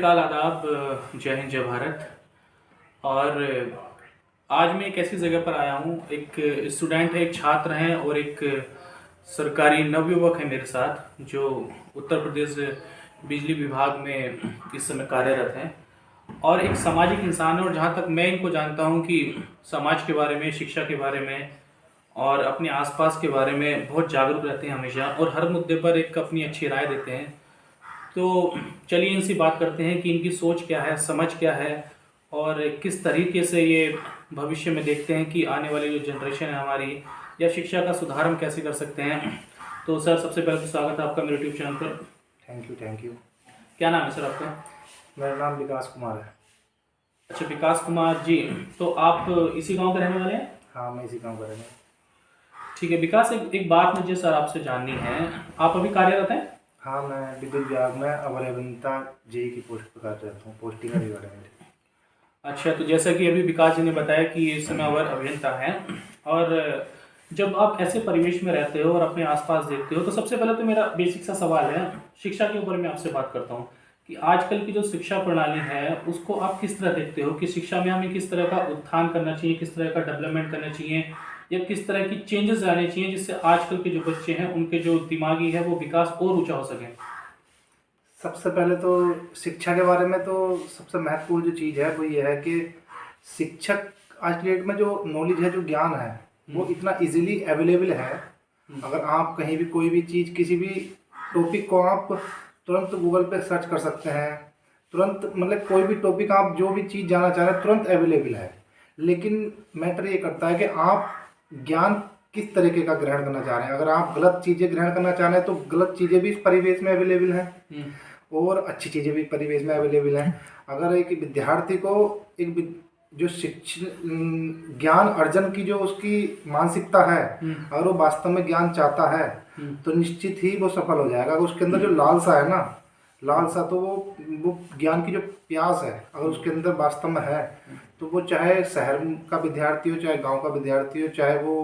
काल आदाब, जय हिंद जय भारत। और आज मैं एक ऐसी जगह पर आया हूँ। एक स्टूडेंट है, एक छात्र हैं और एक सरकारी नवयुवक है मेरे साथ, जो उत्तर प्रदेश बिजली विभाग में इस समय कार्यरत हैं और एक सामाजिक इंसान है। और जहाँ तक मैं इनको जानता हूँ कि समाज के बारे में, शिक्षा के बारे में और अपने आसपास के बारे में बहुत जागरूक रहते हैं हमेशा, और हर मुद्दे पर एक अपनी अच्छी राय देते हैं। तो चलिए इनसे बात करते हैं कि इनकी सोच क्या है, समझ क्या है और किस तरीके से ये भविष्य में देखते हैं कि आने वाली जो जनरेशन है हमारी, या शिक्षा का सुधार हम कैसे कर सकते हैं। तो सर, सबसे पहले तो स्वागत है आपका मेरे यूट्यूब चैनल पर। Thank you. क्या नाम है सर आपका? मेरा नाम विकास कुमार है। अच्छा, विकास कुमार जी। तो आप इसी गांव के रहने वाले हैं? हाँ, मैं इसी गाँव का रहने। ठीक है विकास, एक बात मुझे सर आपसे जाननी है। आप अभी कार्यरत हैं? हाँ, मैं विद्युत विभाग में अवर अभियंता जेई की पोस्ट पर कार्यरत हूँ। पोस्टिंग अभी बढ़ मेरी। अच्छा, तो जैसा कि अभी विकास जी ने बताया कि इस समय अवर अभियंता हैं, और जब आप ऐसे परिवेश में रहते हो और अपने आसपास देखते हो, तो सबसे पहले तो मेरा बेसिक सा सवाल है, शिक्षा के ऊपर मैं आपसे बात करता हूँ कि आजकल की जो शिक्षा प्रणाली है उसको आप किस तरह देखते हो कि शिक्षा में हमें किस तरह का उत्थान करना चाहिए, किस तरह का डेवलपमेंट करना चाहिए, या किस तरह की चेंजेस आने चाहिए जिससे आजकल के जो बच्चे हैं उनके जो दिमागी है वो विकास और ऊंचा हो सके। सबसे पहले तो शिक्षा के बारे में तो सबसे महत्वपूर्ण जो चीज़ है वो ये है कि शिक्षक आज की डेट में जो नॉलेज है, जो ज्ञान है, वो इतना इजीली अवेलेबल है। अगर आप कहीं भी कोई भी चीज़, किसी भी टॉपिक को आप तुरंत गूगल पे सर्च कर सकते हैं। तुरंत मतलब कोई भी टॉपिक आप जो भी चीज़ जानना चाह रहे हैं तुरंत अवेलेबल है। लेकिन मैटर ये करता है कि आप ज्ञान किस तरीके का ग्रहण करना चाह रहे हैं। अगर आप गलत चीज़ें ग्रहण करना चाह रहे हैं तो गलत चीज़ें भी इस परिवेश में अवेलेबल हैं और अच्छी चीज़ें भी परिवेश में अवेलेबल हैं। अगर एक विद्यार्थी को जो शिक्षण ज्ञान अर्जन की जो उसकी मानसिकता है, अगर वो वास्तव में ज्ञान चाहता है तो निश्चित ही वो सफल हो जाएगा। अगर उसके अंदर जो लालसा है ना, लालसा तो वो ज्ञान की जो प्यास है अगर उसके अंदर वास्तव में है, तो वो चाहे शहर का विद्यार्थी हो, चाहे गांव का विद्यार्थी हो, चाहे वो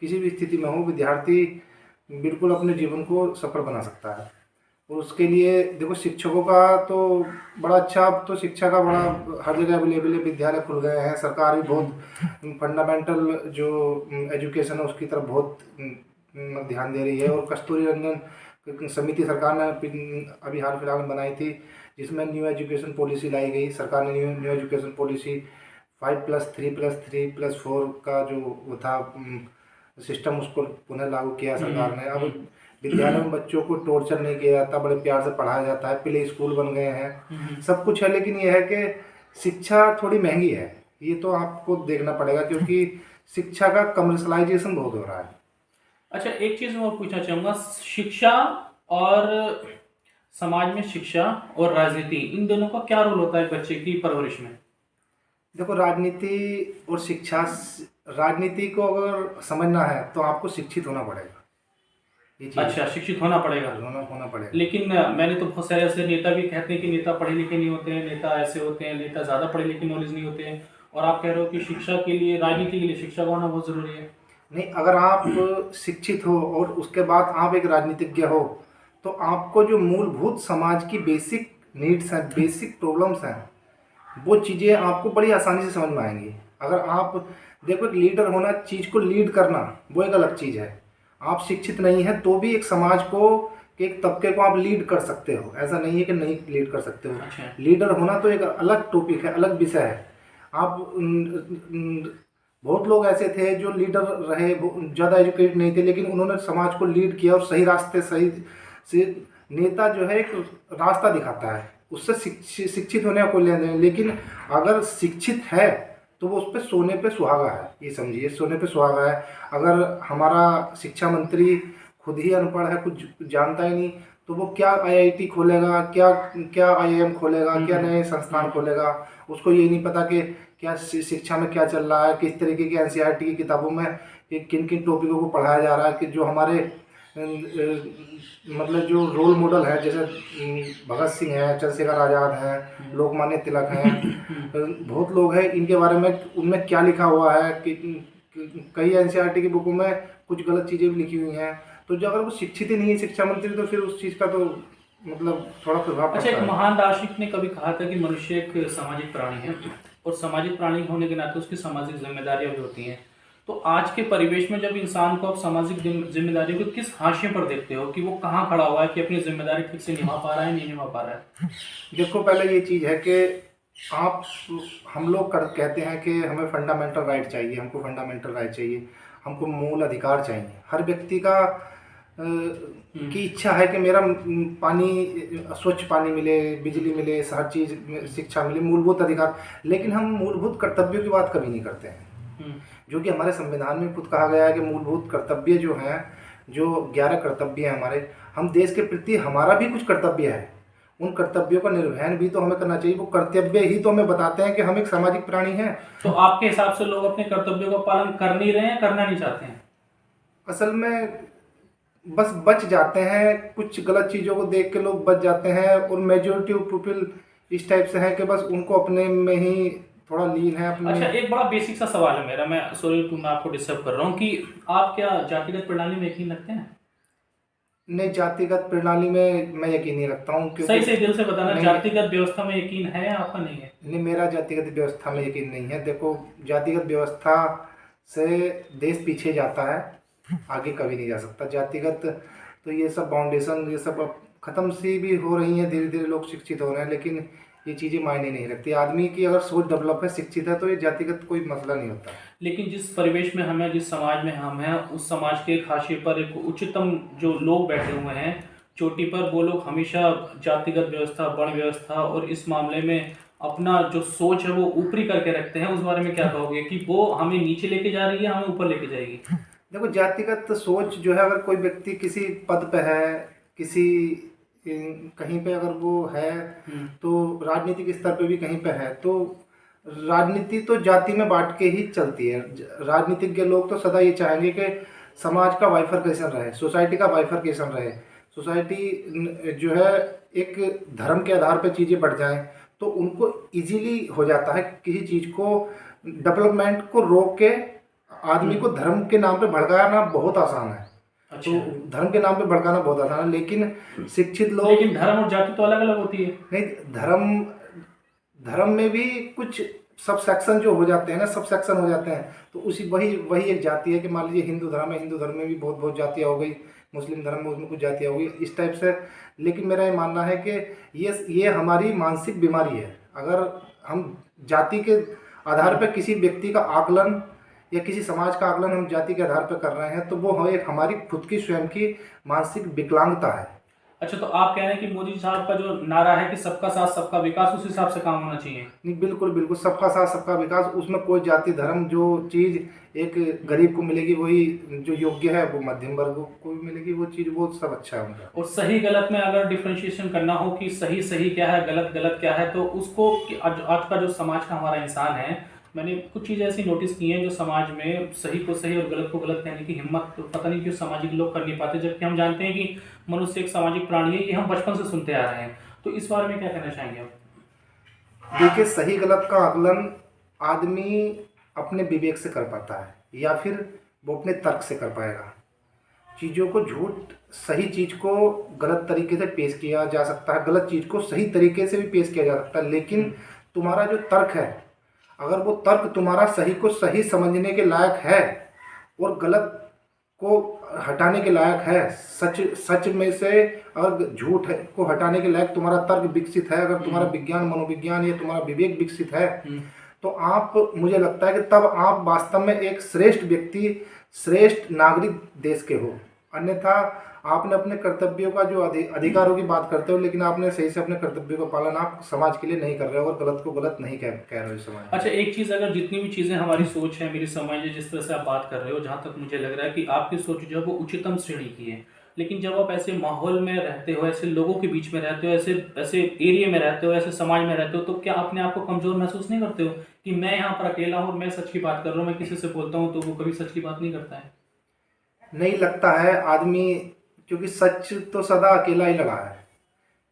किसी भी स्थिति में हो, विद्यार्थी बिल्कुल अपने जीवन को सफल बना सकता है। और उसके लिए देखो, शिक्षकों का तो बड़ा अच्छा, अब तो शिक्षा का बड़ा हर जगह अवेलेबल है। विद्यालय खुल गए हैं, सरकार भी बहुत फंडामेंटल जो एजुकेशन है उसकी तरफ बहुत ध्यान दे रही है। और कस्तूरी रंजन समिति सरकार ने अभी हाल फिलहाल में बनाई थी, जिसमें न्यू एजुकेशन पॉलिसी लाई गई। सरकार ने न्यू एजुकेशन पॉलिसी 5+3+3+4 का जो वो था सिस्टम, उसको पुनः लागू किया सरकार ने। अब विद्यालयों में बच्चों को टॉर्चर नहीं किया जाता, बड़े प्यार से पढ़ाया जाता है, प्ले स्कूल बन गए हैं, सब कुछ है। लेकिन यह है कि शिक्षा थोड़ी महंगी है, ये तो आपको देखना पड़ेगा, क्योंकि शिक्षा का कमर्शलाइजेशन बहुत हो रहा है। अच्छा, एक चीज़ मैं और पूछना चाहूँगा, शिक्षा और समाज में शिक्षा और राजनीति, इन दोनों का क्या रोल होता है बच्चे की परवरिश में? देखो, राजनीति और शिक्षा, राजनीति को अगर समझना है तो आपको शिक्षित होना पड़ेगा। अच्छा, शिक्षित होना पड़ेगा। होना पड़ेगा। लेकिन मैंने तो बहुत सारे ऐसे नेता भी कहते हैं कि नेता पढ़े लिखे नहीं होते हैं, नेता ऐसे होते हैं, नेता ज़्यादा पढ़े लिखे नॉलेज नहीं होते हैं, और आप कह रहे हो कि शिक्षा के लिए, राजनीति के लिए शिक्षा का होना बहुत ज़रूरी है। नहीं, अगर आप शिक्षित हो और उसके बाद आप एक राजनीतिज्ञ हो, तो आपको जो मूलभूत समाज की बेसिक नीड्स हैं, बेसिक प्रॉब्लम्स हैं, वो चीज़ें आपको बड़ी आसानी से समझ में आएंगी। अगर आप देखो, एक लीडर होना, चीज़ को लीड करना, वो एक अलग चीज़ है। आप शिक्षित नहीं है तो भी एक समाज को, एक तबके को आप लीड कर सकते हो, ऐसा नहीं है कि नहीं लीड कर सकते हो। अच्छा। लीडर होना तो एक अलग टॉपिक है, अलग विषय है। आप बहुत लोग ऐसे थे जो लीडर रहे, ज़्यादा एजुकेटेड नहीं थे, लेकिन उन्होंने समाज को लीड किया और सही रास्ते, सही से नेता जो है एक रास्ता दिखाता है, उससे शिक्षित होने का कोई लेना नहीं। लेकिन अगर शिक्षित है तो वो उस पर सोने पे सुहागा है, ये समझिए, सोने पे सुहागा है। अगर हमारा शिक्षा मंत्री खुद ही अनपढ़ है, कुछ जानता ही नहीं, तो वो क्या आईआईटी खोलेगा, क्या क्या आईआईएम खोलेगा, क्या नए संस्थान खोलेगा। उसको ये नहीं पता कि क्या शिक्षा में क्या चल रहा है, किस तरीके की एनसीईआरटी की किताबों में किन किन टॉपिकों को पढ़ाया जा रहा है, कि जो हमारे मतलब जो रोल मॉडल है, जैसे भगत सिंह है, चंद्रशेखर आज़ाद हैं, लोकमान्य तिलक हैं, बहुत लोग हैं, इनके बारे में उनमें क्या लिखा हुआ है कि कई एनसीईआरटी की बुकों में कुछ गलत चीज़ें भी लिखी हुई हैं। तो जो अगर वो शिक्षित ही नहीं है शिक्षा मंत्री, तो फिर उस चीज़ का तो मतलब थोड़ा प्रभाव अच्छा, पड़ता एक है। महान दार्शनिक ने कभी कहा था कि मनुष्य एक सामाजिक प्राणी है और सामाजिक प्राणी होने के नाते उसकी सामाजिक जिम्मेदारियां भी होती हैं। तो आज के परिवेश में जब इंसान को आप सामाजिक जिम्मेदारियों को किस हाशिए पर देखते हो कि वो कहाँ खड़ा हुआ है कि अपनी जिम्मेदारी ठीक से निभा पा रहा है, नहीं निभा पा रहा है? देखो, पहले ये चीज़ है कि आप हम लोग कहते हैं कि हमें फंडामेंटल राइट चाहिए, हमको फंडामेंटल राइट चाहिए, हमको मूल अधिकार चाहिए। हर व्यक्ति का की इच्छा है कि मेरा पानी, स्वच्छ पानी मिले, बिजली मिले, हर चीज़ शिक्षा मिले, मूलभूत अधिकार। लेकिन हम मूलभूत कर्तव्यों की बात कभी नहीं करते हैं, जो कि हमारे संविधान में खुद कहा गया है कि मूलभूत कर्तव्य जो हैं, जो 11 कर्तव्य हैं हमारे, हम देश के प्रति हमारा भी कुछ कर्तव्य है, उन कर्तव्यों का निर्वहन भी तो हमें करना चाहिए। वो कर्तव्य ही तो हमें बताते हैं कि हम एक सामाजिक प्राणी हैं। तो आपके हिसाब से लोग अपने कर्तव्यों का पालन कर नहीं रहे हैं, करना नहीं चाहते हैं? असल में बस बच जाते हैं, कुछ गलत चीज़ों को देख के लोग बच जाते हैं, और मेजोरिटी ऑफ पीपल इस टाइप से हैं कि बस उनको अपने में ही थोड़ा लीन है अपने। अच्छा, एक बड़ा बेसिक सा सवाल है मेरा, मैं सॉरी टू मैं आपको डिस्टर्ब कर रहा हूँ, कि आप क्या जातिगत प्रणाली में यकीन रखते हैं? नहीं, जातिगत प्रणाली में मैं यकीन नहीं रखता हूँ, क्योंकि सही से दिल से बताना, नहीं, जातिगत व्यवस्था में यकीन है आपका, नहीं है? नहीं, मेरा जातिगत व्यवस्था में यकीन नहीं है। देखो, जातिगत व्यवस्था से देश पीछे जाता है, आगे कभी नहीं जा सकता। जातिगत तो ये सब फाउंडेशन, ये सब अब ख़त्म सी भी हो रही हैं, धीरे धीरे लोग शिक्षित हो रहे हैं, लेकिन ये चीज़ें मायने नहीं रखती। आदमी की अगर सोच डेवलप है, शिक्षित है, तो ये जातिगत कोई मसला नहीं होता। लेकिन जिस परिवेश में हम हैं, जिस समाज में हम हैं, उस समाज के एक हाशिए पर एक उच्चतम जो लोग बैठे हुए हैं चोटी पर, वो लोग हमेशा जातिगत व्यवस्था, वर्ण व्यवस्था और इस मामले में अपना जो सोच है वो ऊपरी करके रखते हैं। उस बारे में क्या कहोगे कि वो हमें नीचे लेके जा रही है, हमें ऊपर लेके जाएगी? देखो, जातिगत सोच जो है, अगर कोई व्यक्ति किसी पद पे है, किसी कहीं पे अगर वो है, तो राजनीतिक स्तर पे भी कहीं पे है, तो राजनीति तो जाति में बांट के ही चलती है। राजनीतिज्ञ लोग तो सदा ये चाहेंगे कि समाज का बाइफरकेशन रहे, सोसाइटी का बाइफरकेशन रहे, सोसाइटी जो है एक धर्म के आधार पर चीज़ें बढ़ जाएं, तो उनको इजीली हो जाता है किसी चीज़ को, डेवलपमेंट को रोक के आदमी को धर्म के नाम पे भड़काना बहुत आसान है। अच्छा। तो धर्म के नाम पे भड़काना बहुत आसान है, लेकिन शिक्षित लोग। लेकिन धर्म और जाति तो अलग अलग होती है। नहीं, धर्म में भी कुछ सब सेक्शन जो हो जाते हैं ना, सब सेक्शन हो जाते हैं, तो उसी वही वही एक जाति है। कि मान लीजिए हिंदू धर्म है, हिंदू धर्म में भी बहुत बहुत जातियाँ हो गई, मुस्लिम धर्म में उसमें कुछ जातियाँ हो गई, इस टाइप से। लेकिन मेरा ये मानना है कि ये हमारी मानसिक बीमारी है। अगर हम जाति के आधार पर किसी व्यक्ति का आकलन या किसी समाज का आकलन हम जाति के आधार पर कर रहे हैं, तो वो हमारी खुद की स्वयं की मानसिक विकलांगता है। अच्छा, तो आप कह रहे हैं कि मोदी साहब का जो नारा है कि सबका साथ सबका विकास, उस हिसाब से काम होना चाहिए? नहीं, बिल्कुल बिल्कुल, सबका साथ सबका विकास, उसमें कोई जाति धर्म, जो चीज़ एक गरीब को मिलेगी वही जो योग्य है, वो मध्यम वर्ग को भी मिलेगी वो चीज़, वो सब अच्छा है उनका। और सही गलत में अगर डिफ्रेंशिएशन करना हो कि सही सही क्या है, गलत गलत क्या है, तो उसको आज का जो समाज का हमारा इंसान है, मैंने कुछ चीज़ें ऐसी नोटिस की हैं जो समाज में सही को सही और गलत को गलत कहने की हिम्मत तो पता नहीं क्यों सामाजिक लोग कर नहीं पाते, जबकि हम जानते हैं कि मनुष्य एक सामाजिक प्राणी है, ये हम बचपन से सुनते आ रहे हैं। तो इस बारे में क्या कहना चाहेंगे आप? देखिए, सही गलत का आकलन आदमी अपने विवेक से कर पाता है, या फिर वो अपने तर्क से कर पाएगा। चीज़ों को झूठ, सही चीज़ को गलत तरीके से पेश किया जा सकता है, गलत चीज़ को सही तरीके से भी पेश किया जा सकता है, लेकिन तुम्हारा जो तर्क है, अगर वो तर्क तुम्हारा सही को सही समझने के लायक है और गलत को हटाने के लायक है, सच में से अगर झूठ को हटाने के लायक तुम्हारा तर्क विकसित है, अगर तुम्हारा विज्ञान, मनोविज्ञान या तुम्हारा विवेक विकसित है, तो आप, मुझे लगता है कि तब आप वास्तव में एक श्रेष्ठ व्यक्ति, श्रेष्ठ नागरिक देश के हो। अन्यथा आपने अपने कर्तव्यों का जो अधिकारों की बात करते हो, लेकिन आपने सही से अपने कर्तव्यों का पालन आप समाज के लिए नहीं कर रहे हो, और गलत को गलत नहीं कह रहे हो समाज। अच्छा, एक चीज़, अगर जितनी भी चीज़ें हमारी सोच है, मेरी समझ है, जिस तरह से आप बात कर रहे हो, जहाँ तक मुझे लग रहा है कि आपकी सोच जो है वो उच्चतम श्रेणी की है, लेकिन जब आप ऐसे माहौल में रहते हो, ऐसे लोगों के बीच में रहते हो, ऐसे एरिया में रहते हो, ऐसे समाज में रहते हो, तो क्या अपने आप को कमज़ोर महसूस नहीं करते हो कि मैं यहाँ पर अकेला हूँ और मैं सच की बात कर रहा हूँ, मैं किसी से बोलता हूँ तो वो कभी सच की बात नहीं करता है? नहीं लगता है आदमी, क्योंकि सच तो सदा अकेला ही लगा है।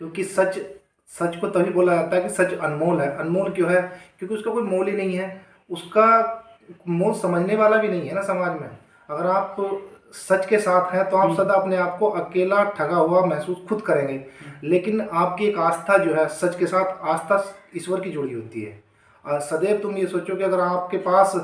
क्योंकि सच को तभी बोला जाता है कि सच अनमोल है। अनमोल क्यों है? क्योंकि उसका कोई मोल ही नहीं है, उसका मोल समझने वाला भी नहीं है ना समाज में। अगर आप सच के साथ हैं तो आप सदा अपने आप को अकेला ठगा हुआ महसूस खुद करेंगे। लेकिन आपकी एक आस्था जो है सच के साथ, आस्था ईश्वर की जुड़ी होती है। और सदैव तुम ये सोचो कि अगर आपके पास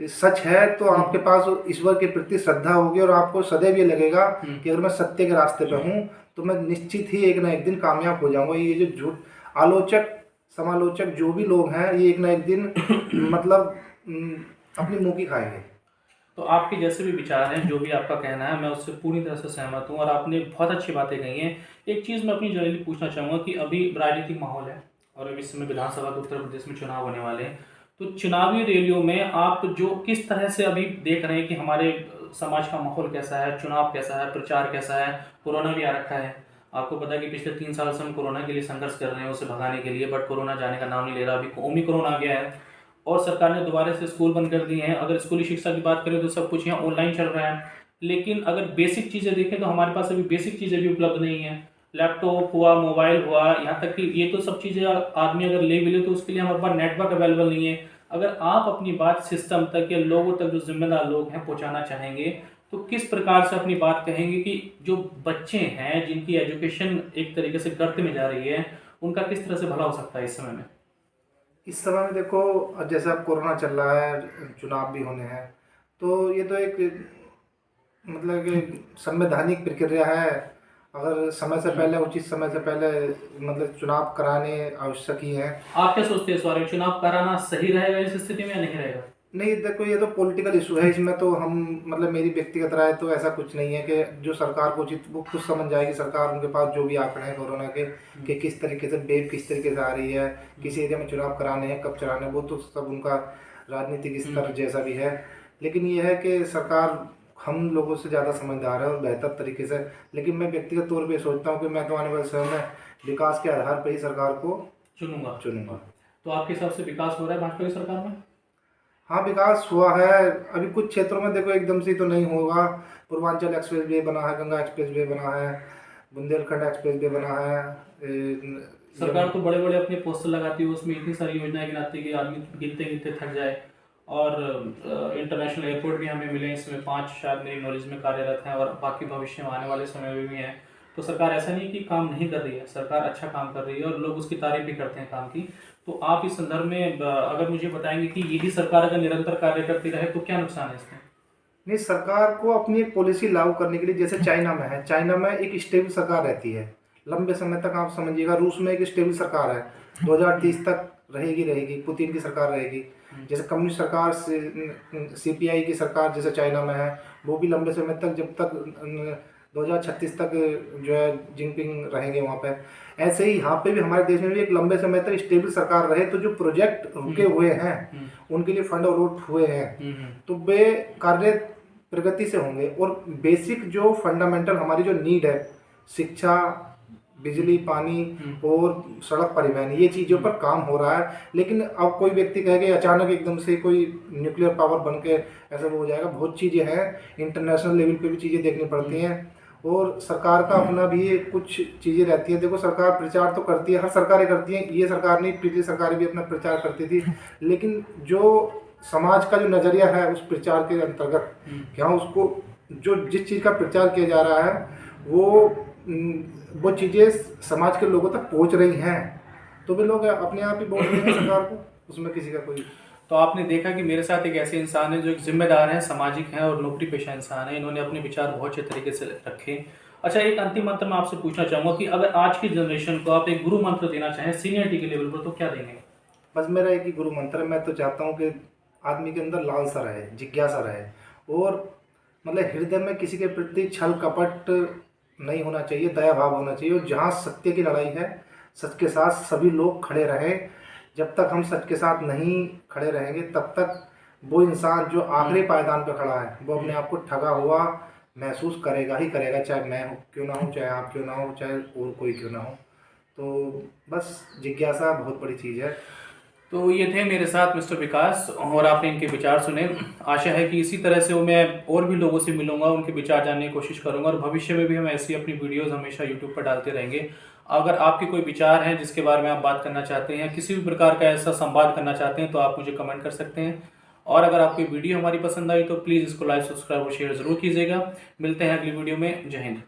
सच है तो आपके पास ईश्वर के प्रति श्रद्धा होगी, और आपको सदैव ये लगेगा कि अगर मैं सत्य के रास्ते पे हूँ तो मैं निश्चित ही एक ना एक दिन कामयाब हो जाऊंगा। ये जो झूठ आलोचक समालोचक जो भी लोग हैं, ये एक ना एक दिन मतलब अपनी मुंह की खाएंगे। तो आपके जैसे भी विचार हैं, जो भी आपका कहना है, मैं उससे पूरी तरह से सहमत हूँ और आपने बहुत अच्छी बातें कही हैं। एक चीज़ मैं अपनी जल्दी पूछना चाहूँगा कि अभी राजनीतिक माहौल है और अभी इस समय विधानसभा के उत्तर प्रदेश में चुनाव होने वाले हैं, तो चुनावी रैलियों में आप जो किस तरह से अभी देख रहे हैं कि हमारे समाज का माहौल कैसा है, चुनाव कैसा है, प्रचार कैसा है? कोरोना भी आ रखा है, आपको पता है कि पिछले 3 साल से हम कोरोना के लिए संघर्ष कर रहे हैं उसे भगाने के लिए, बट कोरोना जाने का नाम नहीं ले रहा। अभी ओमिक्रॉन आ गया है और सरकार ने दोबारा से स्कूल बंद कर दिए हैं। अगर स्कूली शिक्षा की बात करें तो सब कुछ यहाँ ऑनलाइन चल रहा है, लेकिन अगर बेसिक चीज़ें देखें तो हमारे पास अभी बेसिक चीज़ें भी उपलब्ध नहीं है। लैपटॉप हुआ, मोबाइल हुआ, यहाँ तक कि ये तो सब चीज़ें आदमी अगर ले भी ले तो उसके लिए हमारे पास नेटवर्क अवेलेबल नहीं है। अगर आप अपनी बात सिस्टम तक या लोगों तक, जो जिम्मेदार लोग हैं, पहुँचाना चाहेंगे तो किस प्रकार से अपनी बात कहेंगे कि जो बच्चे हैं जिनकी एजुकेशन एक तरीके से गर्त में जा रही है, उनका किस तरह से भला हो सकता है इस समय में? इस समय में देखो, जैसे अब कोरोना चल रहा है, चुनाव भी होने हैं, तो ये तो एक मतलब कि संवैधानिक प्रक्रिया है। अगर समय से पहले, उचित समय से पहले मतलब चुनाव कराने आवश्यक ही हैं। आप क्या सोचते हैं इस बारे में, चुनाव कराना सही रहेगा इस स्थिति में या नहीं रहेगा? नहीं देखो, ये तो पॉलिटिकल इशू है, इसमें तो हम मतलब मेरी व्यक्तिगत राय तो ऐसा कुछ नहीं है कि जो सरकार को उचित, वो खुद समझ जाएगी। सरकार, उनके पास जो भी आंकड़े हैं कोरोना के कि किस तरीके से वेव किस तरीके से आ रही है, किस एरिया में चुनाव कराने हैं, कब कराने हैं, वो तो सब उनका राजनीतिक स्तर जैसा भी है। लेकिन ये है कि सरकार हम लोगों से ज़्यादा समझदार है और बेहतर तरीके से। लेकिन मैं व्यक्तिगत तौर पे सोचता हूँ कि मैं तो आने वाले समय में विकास के आधार पर ही सरकार को चुनूंगा। तो आपके हिसाब से विकास हो रहा है भाजपा की सरकार में? हाँ, विकास हुआ है। अभी कुछ क्षेत्रों में देखो एकदम से तो नहीं होगा। पूर्वांचल एक्सप्रेस वे बना है, गंगा एक्सप्रेस वे बना है, बुंदेलखंड एक्सप्रेस वे बना है। सरकार तो बड़े बड़े अपने पोस्टर लगाती है, उसमें इतनी सारी योजनाएं गिनाती है कि आदमी गिनते गिनते थक जाए। और इंटरनेशनल एयरपोर्ट भी हमें मिले, इसमें 5 शायद मेरी नॉलेज में कार्यरत हैं और बाकी भविष्य में आने वाले समय में भी हैं। तो सरकार ऐसा नहीं कि काम नहीं कर रही है, सरकार अच्छा काम कर रही है और लोग उसकी तारीफ भी करते हैं काम की। तो आप इस संदर्भ में अगर मुझे बताएंगे कि यही सरकार अगर निरंतर कार्य करती रहे तो क्या नुकसान है इसमें? नहीं, सरकार को अपनी एक पॉलिसी लागू करने के लिए, जैसे चाइना में है, चाइना में एक स्टेबल सरकार रहती है लंबे समय तक। आप समझिएगा, रूस में एक स्टेबल सरकार है, 2030 तक रहेगी, पुतिन की सरकार रहेगी। जैसे कम्युनिस्ट सरकार CPI की सरकार जैसे चाइना में है, वो भी लंबे समय तक, जब तक 2036 तक जो है जिनपिंग रहेंगे वहाँ पे। ऐसे ही यहाँ पे भी, हमारे देश में भी एक लंबे समय तक स्टेबल सरकार रहे, तो जो प्रोजेक्ट रुके हुए हैं उनके लिए फंड अलॉट हुए हैं तो वे कार्य प्रगति से होंगे। और बेसिक जो फंडामेंटल हमारी जो नीड है, शिक्षा, बिजली, पानी और सड़क परिवहन, ये चीज़ों पर काम हो रहा है। लेकिन अब कोई व्यक्ति कहे कि अचानक एकदम से कोई न्यूक्लियर पावर बन के ऐसा हो जाएगा, बहुत चीज़ें हैं, इंटरनेशनल लेवल पे भी चीज़ें देखनी पड़ती हैं और सरकार का अपना भी कुछ चीज़ें रहती है। देखो, सरकार प्रचार तो करती है, हर सरकारें करती हैं, ये सरकार नहीं, पिछली सरकारें भी अपना प्रचार करती थी। लेकिन जो समाज का जो नज़रिया है उस प्रचार के अंतर्गत, क्या उसको जो जिस चीज़ का प्रचार किया जा रहा है वो चीज़ें समाज के लोगों तक पहुंच रही हैं, तो वे लोग अपने आप ही बोल रहे हैं सरकार को, उसमें किसी का कोई। तो आपने देखा कि मेरे साथ एक ऐसे इंसान है जो एक जिम्मेदार हैं, सामाजिक हैं और नौकरी पेशा इंसान है। इन्होंने अपने विचार बहुत अच्छे तरीके से रखे। अच्छा, एक अंतिम मंत्र मैं आपसे पूछना चाहूँगा कि अगर आज की जनरेशन को आप एक गुरु मंत्र देना चाहें सीनियरिटी के लेवल पर, तो क्या देंगे? बस मेरा एक ही गुरु मंत्र है। मैं तो चाहता हूँ कि आदमी के अंदर लालसा रहे, जिज्ञासा रहे और मतलब हृदय में किसी के प्रति छल कपट नहीं होना चाहिए, दया भाव होना चाहिए। और जहाँ सत्य की लड़ाई है, सच के साथ सभी लोग खड़े रहें। जब तक हम सच के साथ नहीं खड़े रहेंगे, तब तक वो इंसान जो आखिरी पायदान पर खड़ा है, वो अपने आप को ठगा हुआ महसूस करेगा ही करेगा, चाहे मैं क्यों ना हूँ, चाहे आप क्यों ना हो, चाहे और कोई क्यों ना हो। तो बस जिज्ञासा बहुत बड़ी चीज़ है। तो ये थे मेरे साथ मिस्टर विकास और आपने इनके विचार सुने। आशा है कि इसी तरह से मैं और भी लोगों से मिलूंगा, उनके विचार जानने की कोशिश करूंगा और भविष्य में भी हम ऐसी अपनी वीडियोस हमेशा यूट्यूब पर डालते रहेंगे। अगर आपके कोई विचार हैं जिसके बारे में आप बात करना चाहते हैं, किसी भी प्रकार का ऐसा संवाद करना चाहते हैं, तो आप मुझे कमेंट कर सकते हैं। और अगर आपको वीडियो हमारी पसंद आई तो प्लीज़ इसको लाइक, सब्सक्राइब और शेयर ज़रूर कीजिएगा। मिलते हैं अगली वीडियो में। जय हिंद।